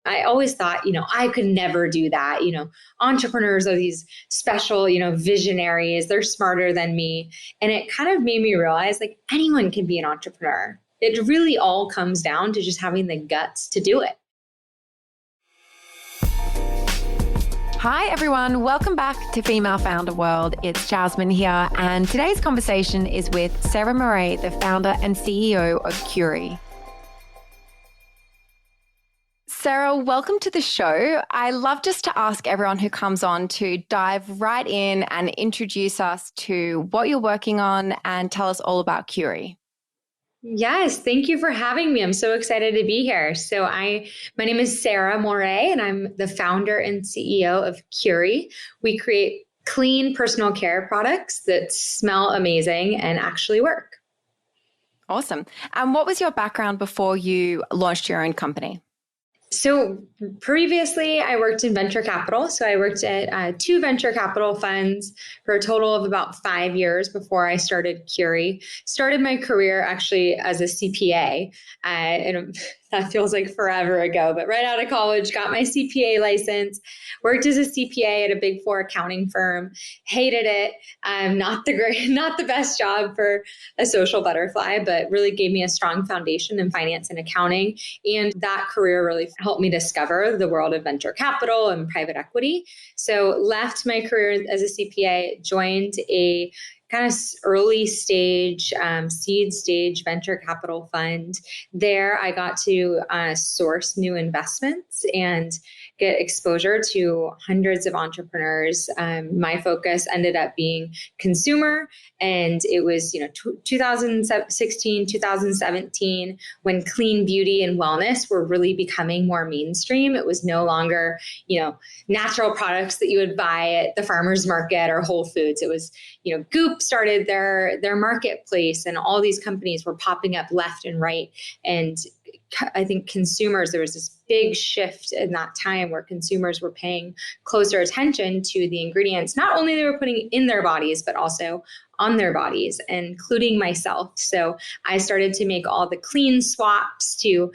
I always thought, I could never do that. Entrepreneurs are these special, visionaries. They're smarter than me. And it kind of made me realize like anyone can be an entrepreneur. It really all comes down to just having the guts to do it. Hi, everyone. Welcome back to Female Founder World. It's Jasmine here. And today's conversation is with Sarah Moret, the founder and CEO of Curie. Sarah, welcome to the show. I love just to ask everyone who comes on to dive right in and introduce us to what you're working on and tell us all about Curie. Yes, thank you for having me. I'm so excited to be here. My name is Sarah Moret, and I'm the founder and CEO of Curie. We create clean personal care products that smell amazing and actually work. Awesome. And what was your background before you launched your own company? So previously, I worked in venture capital. So I worked at two venture capital funds for a total of about 5 years before I started Curie. Started my career actually as a CPA. And that feels like forever ago, but right out of college, got my CPA license, worked as a CPA at a big four accounting firm, hated it. Not the best job for a social butterfly, but really gave me a strong foundation in finance and accounting. And that career really helped me discover the world of venture capital and private equity. So left my career as a CPA, joined a kind of early stage, seed stage venture capital fund. There, I got to source new investments and get exposure to hundreds of entrepreneurs. My focus ended up being consumer, and it was 2016, 2017 when clean beauty and wellness were really becoming more mainstream. It was no longer natural products that you would buy at the farmer's market or Whole Foods. It was Goop started their marketplace, and all these companies were popping up left and right. And I think there was this big shift in that time where consumers were paying closer attention to the ingredients, not only they were putting in their bodies, but also on their bodies, including myself. So I started to make all the clean swaps to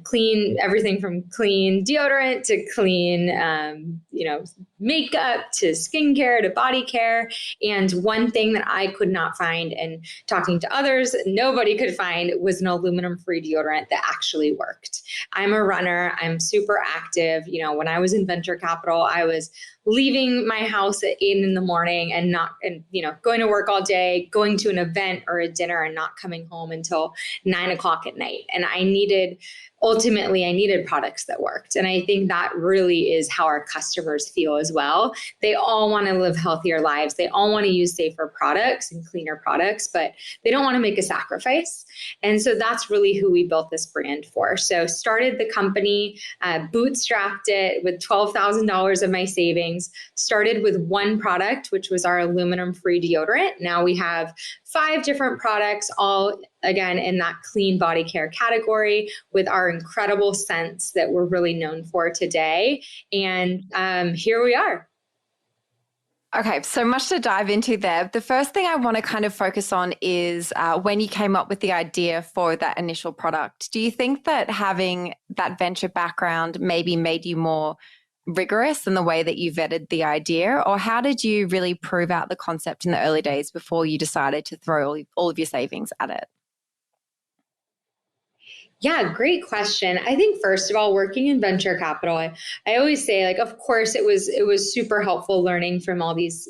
clean everything from clean deodorant to clean, makeup to skincare to body care. And one thing that I could not find, and talking to others, nobody could find, was an aluminum-free deodorant that actually worked. I'm a runner. I'm super active. When I was in venture capital, I was leaving my house at 8 in the morning and going to work all day, going to an event or a dinner and not coming home until 9 o'clock at night. And ultimately I needed products that worked. And I think that really is how our customers feel as well. They all want to live healthier lives. They all want to use safer products and cleaner products, but they don't want to make a sacrifice. And so that's really who we built this brand for. So started the company, bootstrapped it with $12,000 of my savings, started with one product, which was our aluminum-free deodorant. Now we have 5 different products, all again in that clean body care category, with our incredible scents that we're really known for today. And here we are. Okay, so much to dive into there. The first thing I want to kind of focus on is when you came up with the idea for that initial product. Do you think that having that venture background maybe made you more rigorous in the way that you vetted the idea? Or how did you really prove out the concept in the early days before you decided to throw all of your savings at it? Yeah, great question. I think first of all, working in venture capital, I always say, like, of course, it was super helpful learning from all these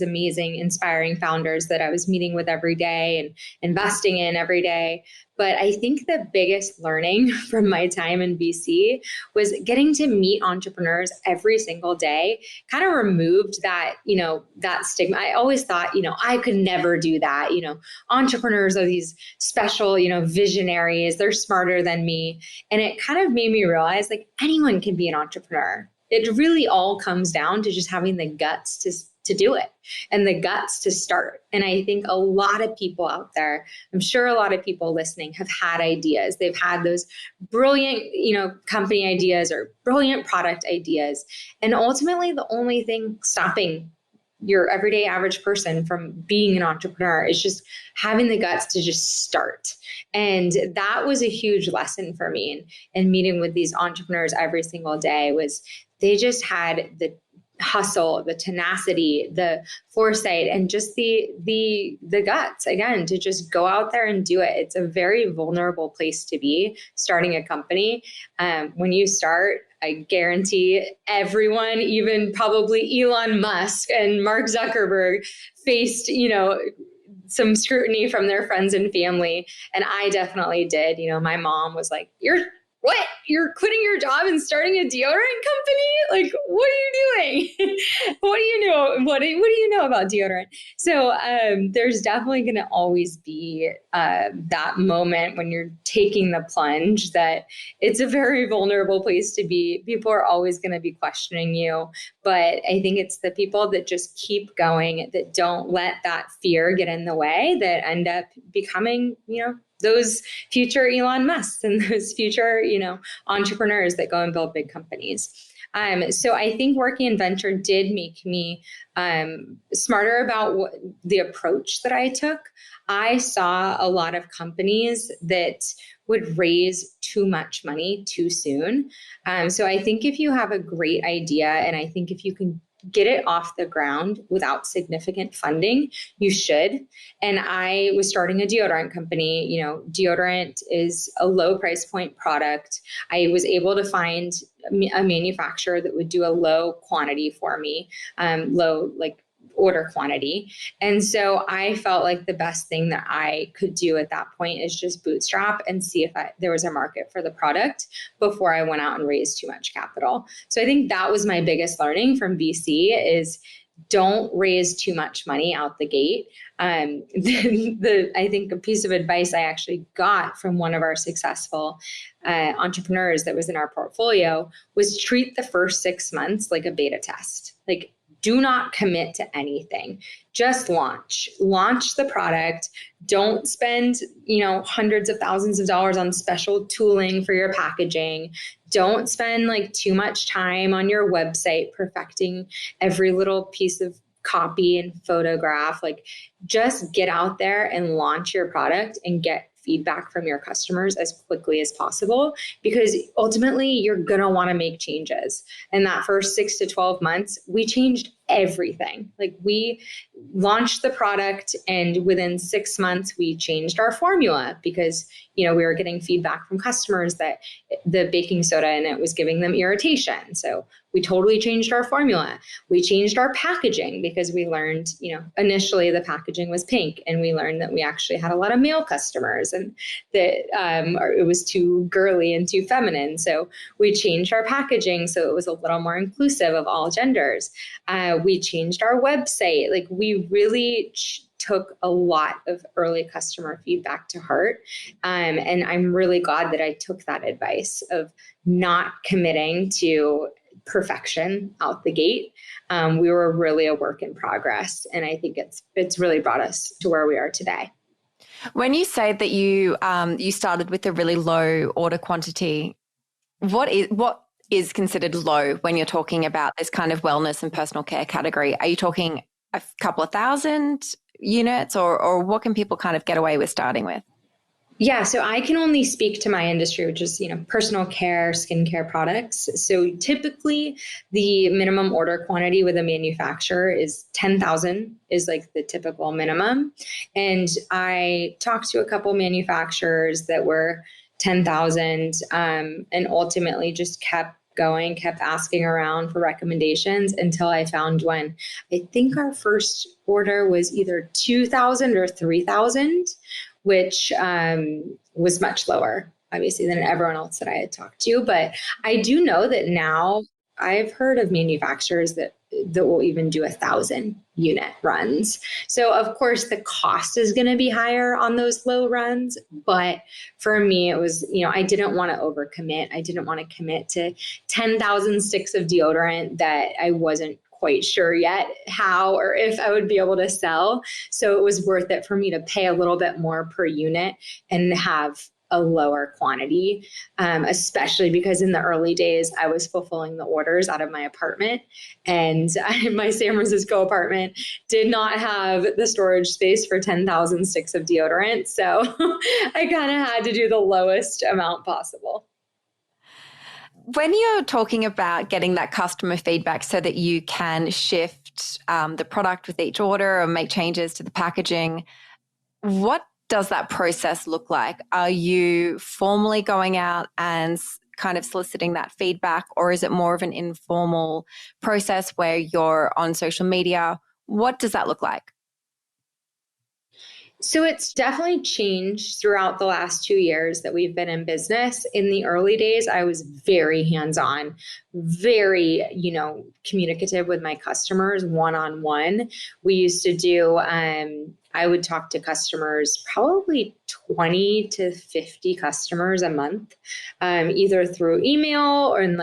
amazing, inspiring founders that I was meeting with every day and investing in every day. But I think the biggest learning from my time in VC was getting to meet entrepreneurs every single day, kind of removed that, that stigma. I always thought, I could never do that. Entrepreneurs are these special, visionaries. They're smarter than me. And it kind of made me realize like anyone can be an entrepreneur. It really all comes down to just having the guts to do it and the guts to start. And I think a lot of people out there, I'm sure a lot of people listening have had ideas. They've had those brilliant, company ideas or brilliant product ideas. And ultimately the only thing stopping your everyday average person from being an entrepreneur is just having the guts to just start. And that was a huge lesson for me. And meeting with these entrepreneurs every single day was they just had the hustle, the tenacity, the foresight, and just the guts again to just go out there and do it. It's a very vulnerable place to be starting a company. When you start, I guarantee everyone, even probably Elon Musk and Mark Zuckerberg, faced, some scrutiny from their friends and family. And I definitely did. My mom was like, You're quitting your job and starting a deodorant company? Like, what are you doing? What do you know? What do you know about deodorant? So there's definitely going to always be that moment when you're taking the plunge that it's a very vulnerable place to be. People are always going to be questioning you. But I think it's the people that just keep going, that don't let that fear get in the way, that end up becoming, those future Elon Musks and those future, entrepreneurs that go and build big companies. So I think working in venture did make me smarter about the approach that I took. I saw a lot of companies that would raise too much money too soon. So I think if you have a great idea, and I think if you can get it off the ground without significant funding, you should. And I was starting a deodorant company. Deodorant is a low price point product. I was able to find a manufacturer that would do a low quantity for me, low order quantity. And so I felt like the best thing that I could do at that point is just bootstrap and see if there was a market for the product before I went out and raised too much capital. So I think that was my biggest learning from VC is don't raise too much money out the gate. I think a piece of advice I actually got from one of our successful entrepreneurs that was in our portfolio was treat the first 6 months like a beta test. Do not commit to anything. Just launch the product. Don't spend, hundreds of thousands of dollars on special tooling for your packaging. Don't spend too much time on your website perfecting every little piece of copy and photograph. Just get out there and launch your product and get feedback from your customers as quickly as possible, because ultimately you're going to want to make changes. And that first 6 to 12 months, we changed everything. We launched the product, and within 6 months, we changed our formula because, we were getting feedback from customers that the baking soda in it was giving them irritation. So we totally changed our formula. We changed our packaging because we learned, initially the packaging was pink, and we learned that we actually had a lot of male customers and that it was too girly and too feminine. So we changed our packaging so it was a little more inclusive of all genders. We changed our website. We really took a lot of early customer feedback to heart. And I'm really glad that I took that advice of not committing to perfection out the gate. We were really a work in progress. And I think it's really brought us to where we are today. When you say that you started with a really low order quantity, what is considered low when you're talking about this kind of wellness and personal care category? Are you talking a couple of thousand units, or what can people kind of get away with starting with? Yeah, so I can only speak to my industry, which is, personal care, skincare products. So typically the minimum order quantity with a manufacturer is 10,000 is the typical minimum. And I talked to a couple manufacturers that were 10,000 and ultimately just kept asking around for recommendations until I found one. I think our first order was either 2,000 or 3,000, which was much lower, obviously, than everyone else that I had talked to. But I do know that now I've heard of manufacturers that will even do 1,000 unit runs. So of course the cost is going to be higher on those low runs. But for me, it was, I didn't want to overcommit. I didn't want to commit to 10,000 sticks of deodorant that I wasn't quite sure yet how or if I would be able to sell. So it was worth it for me to pay a little bit more per unit and have a lower quantity, especially because in the early days, I was fulfilling the orders out of my apartment. And my San Francisco apartment did not have the storage space for 10,000 sticks of deodorant. So I kind of had to do the lowest amount possible. When you're talking about getting that customer feedback so that you can shift the product with each order or make changes to the packaging, what does that process look like? Are you formally going out and kind of soliciting that feedback, or is it more of an informal process where you're on social media? What does that look like? So it's definitely changed throughout the last 2 years that we've been in business. In the early days, I was very hands-on, very, communicative with my customers one-on-one. We used to do, I would talk to customers, probably 20 to 50 customers a month, either through email or in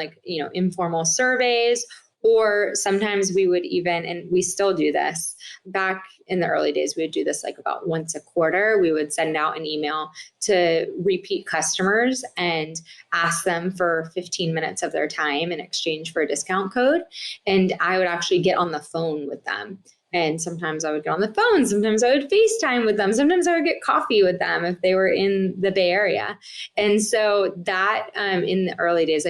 informal surveys. Or sometimes we would even, and we still do this, back in the early days, we would do this like about once a quarter. We would send out an email to repeat customers and ask them for 15 minutes of their time in exchange for a discount code. And I would actually get on the phone with them. And sometimes I would get on the phone. Sometimes I would FaceTime with them. Sometimes I would get coffee with them if they were in the Bay Area. And so that in the early days,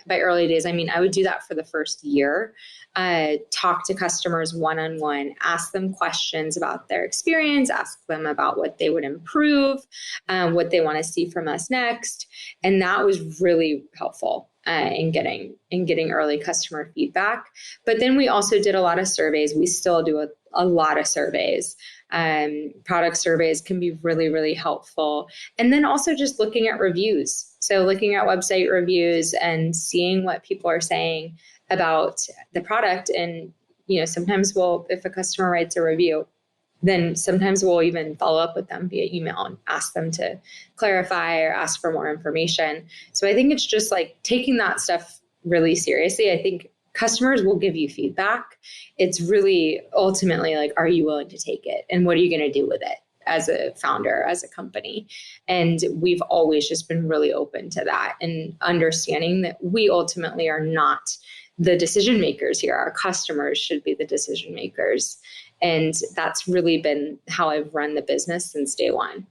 by early days, I would do that for the first year, talk to customers one-on-one, ask them questions about their experience, ask them about what they would improve, what they want to see from us next. And that was really helpful in getting early customer feedback. But then we also did a lot of surveys. We still do a lot of surveys. Product surveys can be really, really helpful. And then also just looking at reviews. So looking at website reviews and seeing what people are saying about the product. And, sometimes if a customer writes a review, then sometimes we'll even follow up with them via email and ask them to clarify or ask for more information. So I think it's just like taking that stuff really seriously. I think customers will give you feedback. It's really ultimately like, are you willing to take it? And what are you going to do with it as a founder, as a company? And we've always just been really open to that and understanding that we ultimately are not the decision makers here. Our customers should be the decision makers. And that's really been how I've run the business since day one.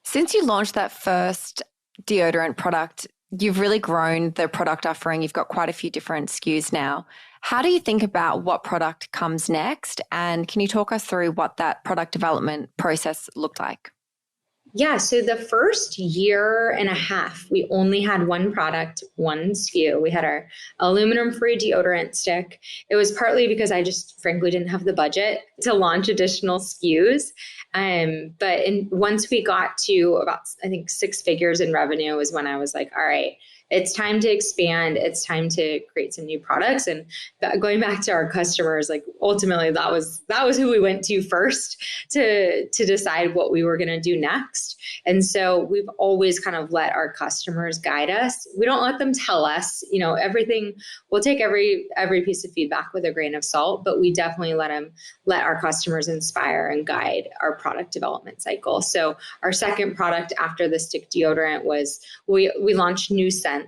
Since you launched that first deodorant product, you've really grown the product offering. You've got quite a few different SKUs now. How do you think about what product comes next? And can you talk us through what that product development process looked like? Yeah, so the first year and a half, we only had one product, one SKU. We had our aluminum-free deodorant stick. It was partly because I just frankly didn't have the budget to launch additional SKUs. But once we got to about, I think, 6 figures in revenue was when I was like, all right, it's time to expand. It's time to create some new products. And going back to our customers, like ultimately that was who we went to first to decide what we were going to do next. And so we've always kind of let our customers guide us. We don't let them tell us, everything. We'll take every piece of feedback with a grain of salt, but we definitely let our customers inspire and guide our product development cycle. So our second product after the stick deodorant was we launched new scents.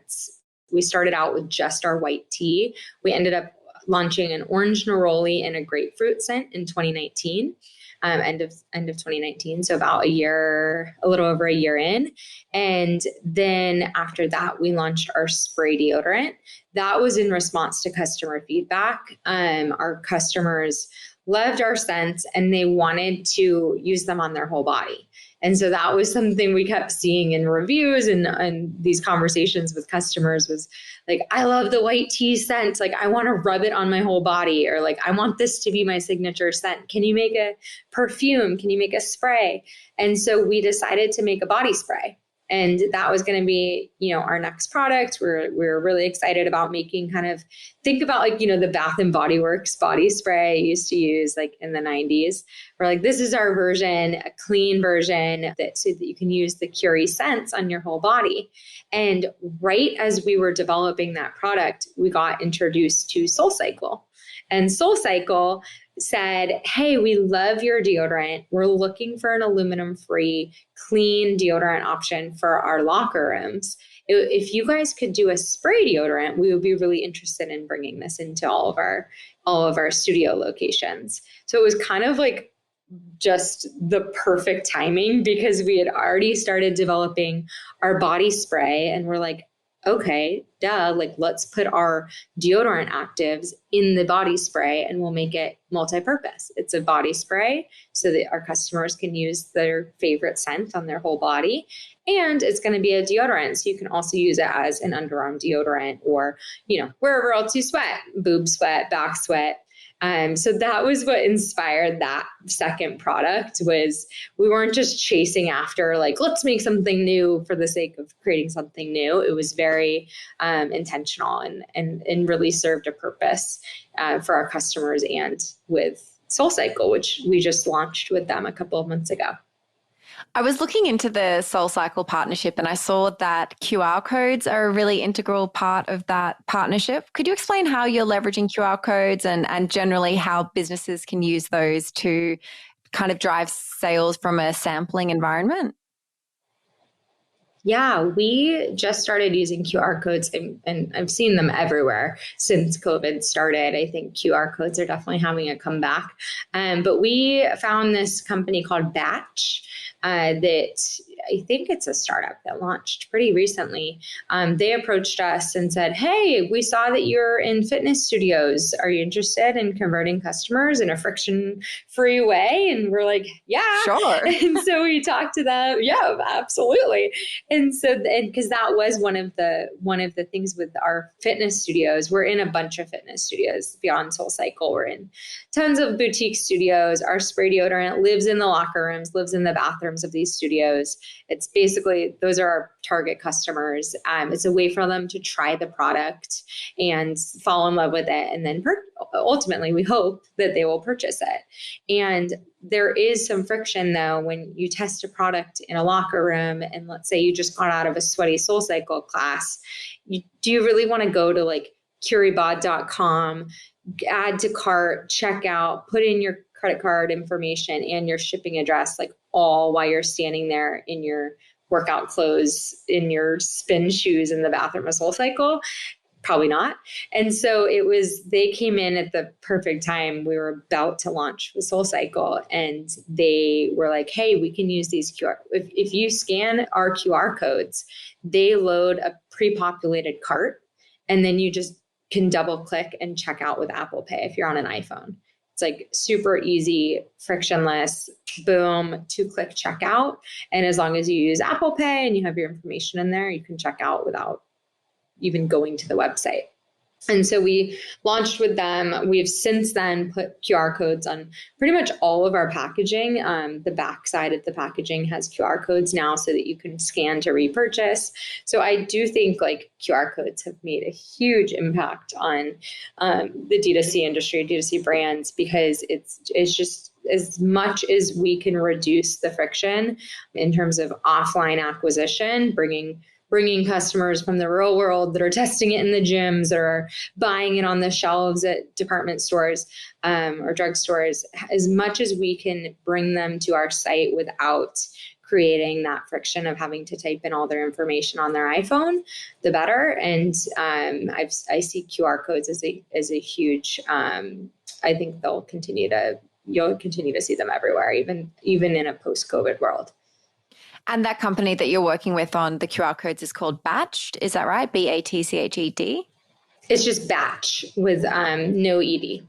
We started out with just our white tea. We ended up launching an orange neroli and a grapefruit scent in 2019, end of 2019. So about a little over a year in. And then after that, we launched our spray deodorant. That was in response to customer feedback. Our customers loved our scents and they wanted to use them on their whole body. And so that was something we kept seeing in reviews and these conversations with customers was like, I love the white tea scent. Like, I want to rub it on my whole body, or like, I want this to be my signature scent. Can you make a perfume? Can you make a spray? And so we decided to make a body spray. And that was going to be, our next product. We're really excited about making think about the Bath and Body Works body spray I used to use like in the 90s. We're like, this is our version, a clean version so that you can use the Curie scents on your whole body. And right as we were developing that product, we got introduced to SoulCycle. And SoulCycle said, hey, we love your deodorant. We're looking for an aluminum-free, clean deodorant option for our locker rooms. If you guys could do a spray deodorant, we would be really interested in bringing this into all of our studio locations. So it was kind of like just the perfect timing, because we had already started developing our body spray, and we're like, okay, duh, like let's put our deodorant actives in the body spray and we'll make it multi-purpose. It's a body spray so that our customers can use their favorite scent on their whole body. And it's going to be a deodorant. So you can also use it as an underarm deodorant, or, wherever else you sweat, boob sweat, back sweat. So that was what inspired that second product. Was we weren't just chasing after like, let's make something new for the sake of creating something new. It was very intentional and really served a purpose for our customers, and with SoulCycle, which we just launched with them a couple of months ago. I was looking into the SoulCycle partnership, and I saw that QR codes are a really integral part of that partnership. Could you explain how you're leveraging QR codes and generally how businesses can use those to kind of drive sales from a sampling environment? Yeah, we just started using QR codes, and I've seen them everywhere since COVID started. I think QR codes are definitely having a comeback. But we found this company called Batch that I think it's a startup that launched pretty recently. They approached us and said, hey, we saw that you're in fitness studios. Are you interested in converting customers in a friction-free way? And we're like, yeah. Sure. And so we talked to them. Yeah, absolutely. And so, because that was one of the things with our fitness studios, we're in a bunch of fitness studios beyond SoulCycle. We're in tons of boutique studios. Our spray deodorant lives in the locker rooms, lives in the bathrooms of these studios. It's basically, those are our target customers. It's a way for them to try the product and fall in love with it. And then ultimately, we hope that they will purchase it. And there is some friction, though, when you test a product in a locker room, and let's say you just got out of a sweaty SoulCycle class. Do you really want to go to like curiebod.com, add to cart, check out, put in your credit card information and your shipping address, like all while you're standing there in your workout clothes, in your spin shoes in the bathroom of SoulCycle? Probably not. And so they came in at the perfect time. We were about to launch with SoulCycle, and they were like, hey, we can use these if you scan our QR codes, they load a pre-populated cart, and then you just can double click and check out with Apple Pay if you're on an iPhone. It's like super easy, frictionless, boom, 2-click checkout. And as long as you use Apple Pay and you have your information in there, you can check out without even going to the website. And so we launched with them. We've since then put QR codes on pretty much all of our packaging. The back side of the packaging has QR codes now so that you can scan to repurchase. So I do think like QR codes have made a huge impact on the D2C industry, D2C brands, because it's just, as much as we can reduce the friction in terms of offline acquisition, bringing customers from the real world that are testing it in the gyms or buying it on the shelves at department stores or drugstores, as much as we can bring them to our site without creating that friction of having to type in all their information on their iPhone, the better. And I see QR codes as a huge, I think you'll continue to see them everywhere, even in a post-COVID world. And that company that you're working with on the QR codes is called Batched. Is that right? BATCHED? It's just Batch with no ED.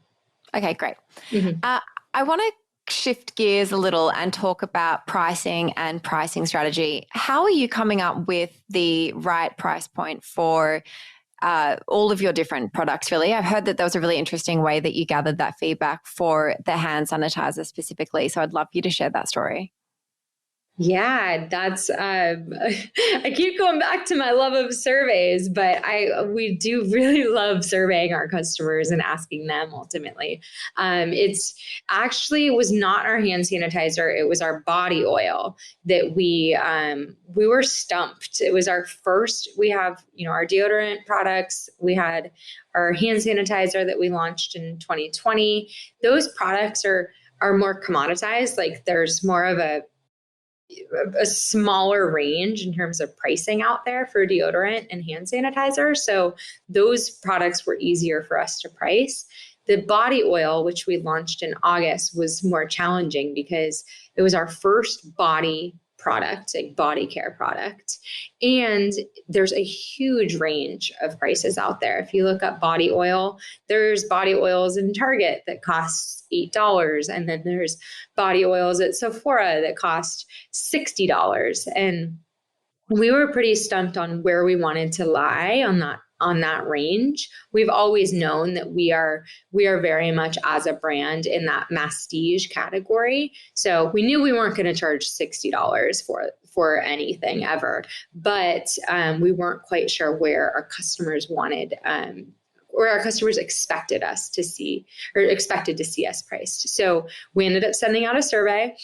Okay, great. Mm-hmm. I want to shift gears a little and talk about pricing and pricing strategy. How are you coming up with the right price point for all of your different products, really? I've heard that there was a really interesting way that you gathered that feedback for the hand sanitizer specifically. So I'd love you to share that story. Yeah, that's I keep going back to my love of surveys, but I we do really love surveying our customers and asking them ultimately. It's actually it was not our hand sanitizer, it was our body oil that we were stumped. It was our first, we have, our deodorant products, we had our hand sanitizer that we launched in 2020. Those products are more commoditized, like there's more of a smaller range in terms of pricing out there for deodorant and hand sanitizer. So those products were easier for us to price. The body oil, which we launched in August, was more challenging because it was our first body product, a body care product. And there's a huge range of prices out there. If you look up body oil, there's body oils in Target that costs $8. And then there's body oils at Sephora that cost $60. And we were pretty stumped on where we wanted to lie on that range. We've always known that we are very much as a brand in that masstige category. So we knew we weren't going to charge $60 for anything ever, but we weren't quite sure where our customers wanted or our customers expected us to see or expected to see us priced. So we ended up sending out a survey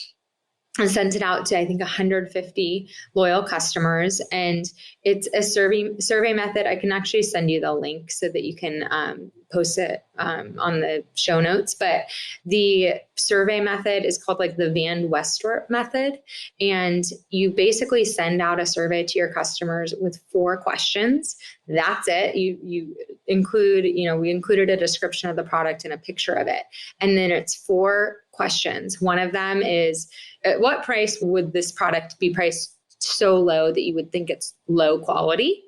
and sent it out to, I think, 150 loyal customers. And it's a survey method. I can actually send you the link so that you can post it on the show notes. But the survey method is called like the Van Westort method. And you basically send out a survey to your customers with 4 questions. That's it. You include, we included a description of the product and a picture of it. And then it's 4 questions. One of them is, at what price would this product be priced so low that you would think it's low quality?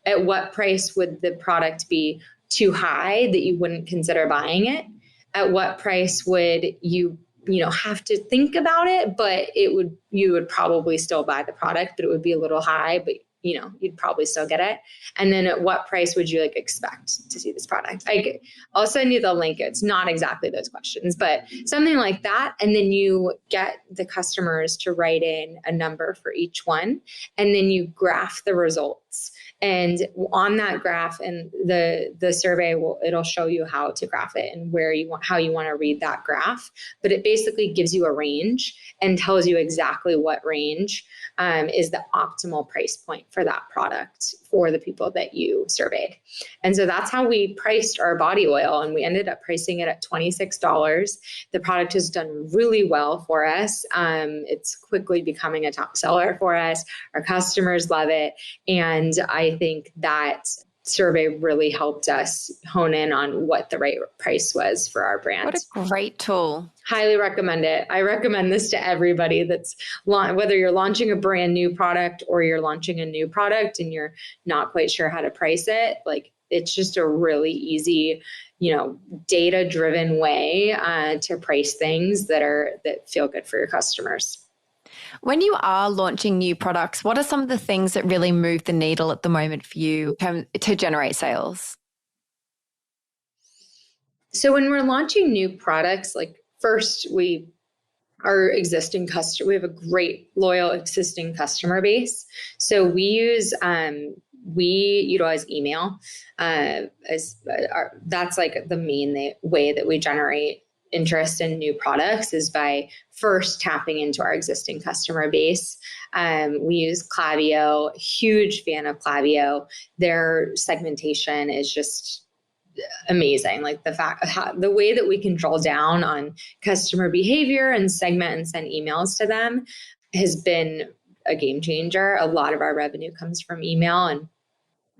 At what price would the product be too high that you wouldn't consider buying it? At what price would you have to think about it, but you would probably still buy the product, but it would be a little high, but you'd probably still get it. And then at what price would you expect to see this product? I'll send you the link. It's not exactly those questions, but something like that. And then you get the customers to write in a number for each one. And then you graph the results. And on that graph and the survey it'll show you how to graph it and how you want to read that graph. But it basically gives you a range and tells you exactly what range is the optimal price point for that product for the people that you surveyed. And so that's how we priced our body oil. And we ended up pricing it at $26. The product has done really well for us. It's quickly becoming a top seller for us. Our customers love it. And I think that survey really helped us hone in on what the right price was for our brand. What a great tool. Highly recommend it. I recommend this to everybody whether you're launching a brand new product or you're launching a new product and you're not quite sure how to price it. It's just a really easy, data-driven way to price things that feel good for your customers. When you are launching new products, what are some of the things that really move the needle at the moment for you to generate sales? So when we're launching new products, first we have a great loyal existing customer base. So we utilize email that's the main way that we generate interest in new products is by first tapping into our existing customer base. We use Klaviyo, huge fan of Klaviyo. Their segmentation is just amazing. The way that we can drill down on customer behavior and segment and send emails to them has been a game changer. A lot of our revenue comes from email, and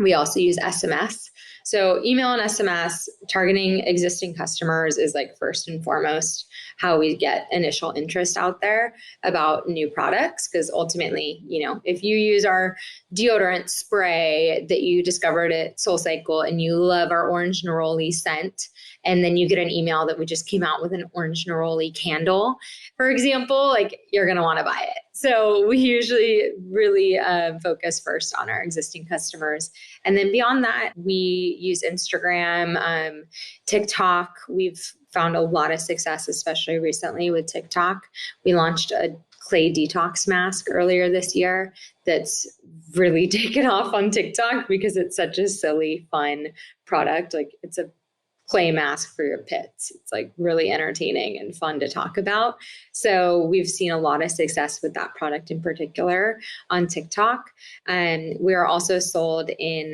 we also use SMS. So email and SMS targeting existing customers is first and foremost how we get initial interest out there about new products. Because ultimately, if you use our deodorant spray that you discovered at SoulCycle and you love our orange neroli scent, and then you get an email that we just came out with an orange neroli candle, for example, you're going to want to buy it. So we usually really focus first on our existing customers. And then beyond that, we use Instagram, TikTok. We've found a lot of success, especially recently with TikTok. We launched a clay detox mask earlier this year that's really taken off on TikTok because it's such a silly, fun product. Like it's a clay mask for your pits. It's like really entertaining and fun to talk about. So we've seen a lot of success with that product in particular on TikTok. And we are also sold in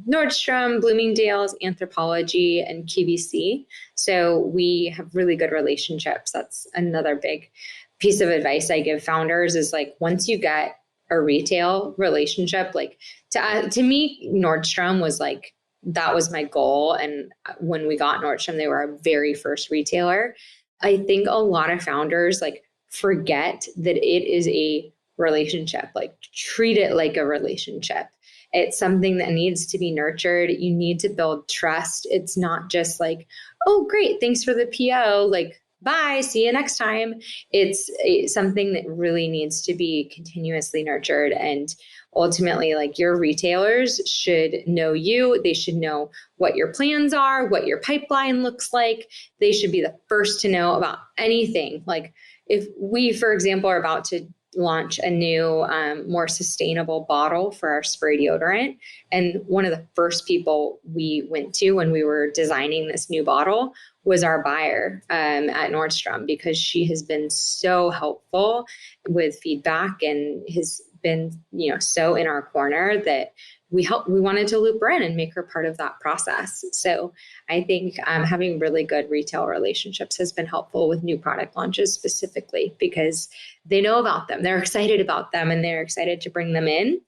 Nordstrom, Bloomingdale's, Anthropologie, and QVC. So we have really good relationships. That's another big piece of advice I give founders is like, once you get a retail relationship, like to me, Nordstrom was like, that was my goal. And when we got Nordstrom, they were our very first retailer. I think a lot of founders like forget that it is a relationship, like treat it like a relationship. It's something that needs to be nurtured. You need to build trust. It's not just like, oh, great, thanks for the PO. Like, bye, see you next time. It's something that really needs to be continuously nurtured. And ultimately, like your retailers should know you. They should know what your plans are, what your pipeline looks like. They should be the first to know about anything. Like if we, for example, are about to launch a new, more sustainable bottle for our spray deodorant. And one of the first people we went to when we were designing this new bottle was our buyer at Nordstrom, because she has been so helpful with feedback and has been, so in our corner that we wanted to loop her in and make her part of that process. So I think having really good retail relationships has been helpful with new product launches specifically because they know about them, they're excited about them, and they're excited to bring them in.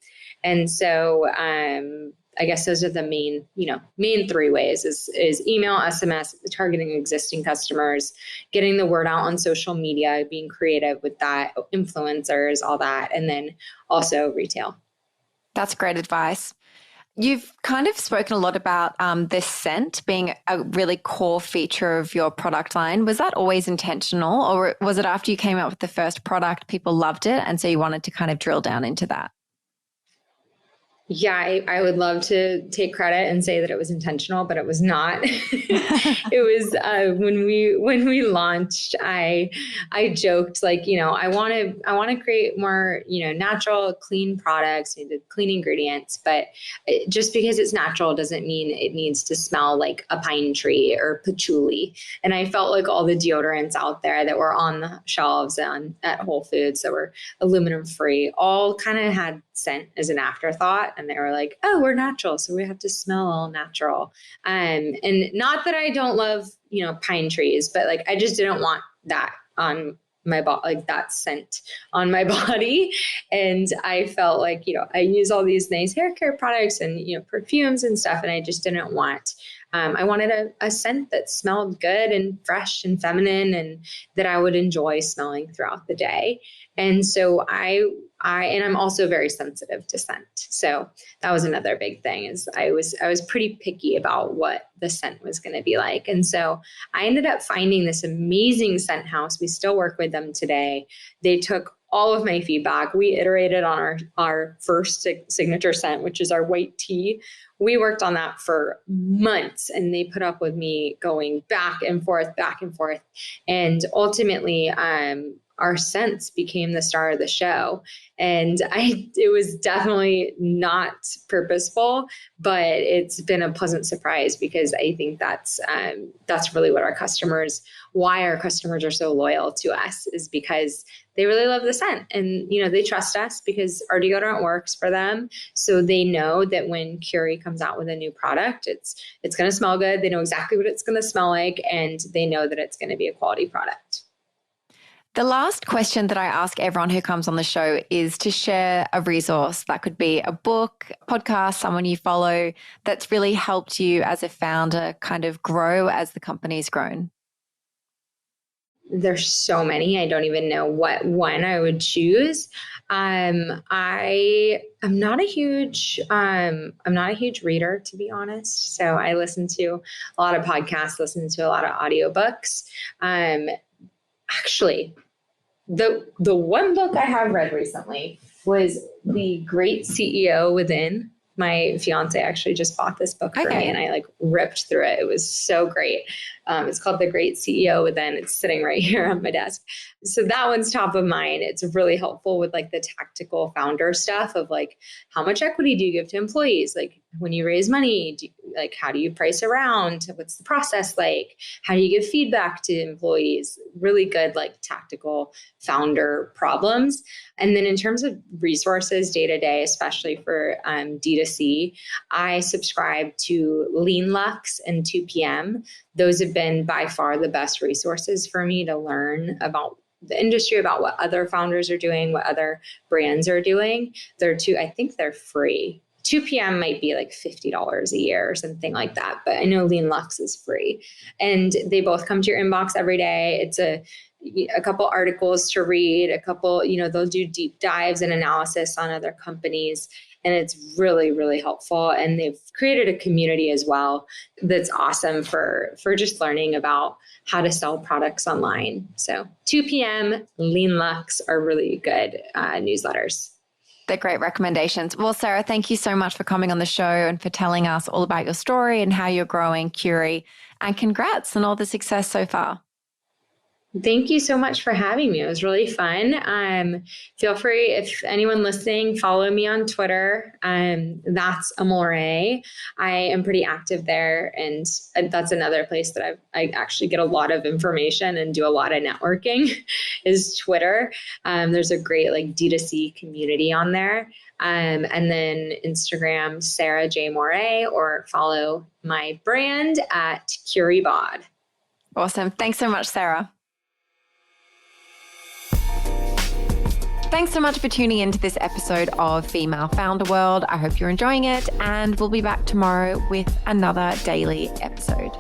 And so I guess those are the main three ways is email, SMS, targeting existing customers, getting the word out on social media, being creative with that, influencers, all that, and then also retail. That's great advice. You've kind of spoken a lot about this scent being a really core feature of your product line. Was that always intentional, or was it after you came out with the first product, people loved it, and so you wanted to kind of drill down into that? Yeah, I would love to take credit and say that it was intentional, but it was not. It was when we launched, I joked like, I want to create more, natural, clean products, clean ingredients, but just because it's natural doesn't mean it needs to smell like a pine tree or patchouli. And I felt like all the deodorants out there that were on the shelves at Whole Foods that were aluminum free all kind of had scent as an afterthought, and they were like, oh, we're natural, so we have to smell all natural. And not that I don't love pine trees, but like I just didn't want that on my body, like that scent on my body. And I felt like I use all these nice hair care products and perfumes and stuff, and I just didn't want I wanted a scent that smelled good and fresh and feminine and that I would enjoy smelling throughout the day. And so and I'm also very sensitive to scent. So that was another big thing is I was pretty picky about what the scent was going to be like. And so I ended up finding this amazing scent house. We still work with them today. They took all of my feedback. We iterated on our first signature scent, which is our white tea. We worked on that for months, and they put up with me going back and forth. And ultimately, our scents became the star of the show. And it was definitely not purposeful, but it's been a pleasant surprise because I think that's really what why our customers are so loyal to us is because they really love the scent, and they trust us because our deodorant works for them. So they know that when Curie comes out with a new product, it's going to smell good. They know exactly what it's going to smell like, and they know that it's going to be a quality product. The last question that I ask everyone who comes on the show is to share a resource. That could be a book, podcast, someone you follow that's really helped you as a founder kind of grow as the company's grown. There's so many. I don't even know what one I would choose. I'm not a huge reader, to be honest. So I listen to a lot of podcasts, listen to a lot of audiobooks. Actually, the one book I have read recently was The Great CEO Within My fiance actually just bought this book for me, and I like ripped through it. It was so great. It's called The Great CEO Within. It's sitting right here on my desk. So that one's top of mind. It's really helpful with like the tactical founder stuff of like, how much equity do you give to employees? Like when you raise money, like how do you price around? What's the process like? How do you give feedback to employees? Really good like tactical founder problems. And then in terms of resources day to day, especially for D2C, I subscribe to Lean Lux and 2PM. Those have been by far the best resources for me to learn about the industry, about what other founders are doing, what other brands are doing. I think they're free. 2PM might be like $50 a year or something like that, but I know Lean Lux is free. And they both come to your inbox every day. It's a couple articles to read, a couple, they'll do deep dives and analysis on other companies. And it's really, really helpful. And they've created a community as well that's awesome for just learning about how to sell products online. So 2PM, Lean Lux are really good newsletters. They're great recommendations. Well, Sarah, thank you so much for coming on the show and for telling us all about your story and how you're growing Curie. And congrats on all the success so far. Thank you so much for having me. It was really fun. Feel free, if anyone listening, follow me on Twitter. That's Moret. I am pretty active there. And that's another place that I actually get a lot of information and do a lot of networking is Twitter. There's a great like D2C community on there. And then Instagram, Sarah J. Moret, or follow my brand at Curie Bod. Awesome. Thanks so much, Sarah. Thanks so much for tuning into this episode of Female Founder World. I hope you're enjoying it, and we'll be back tomorrow with another daily episode.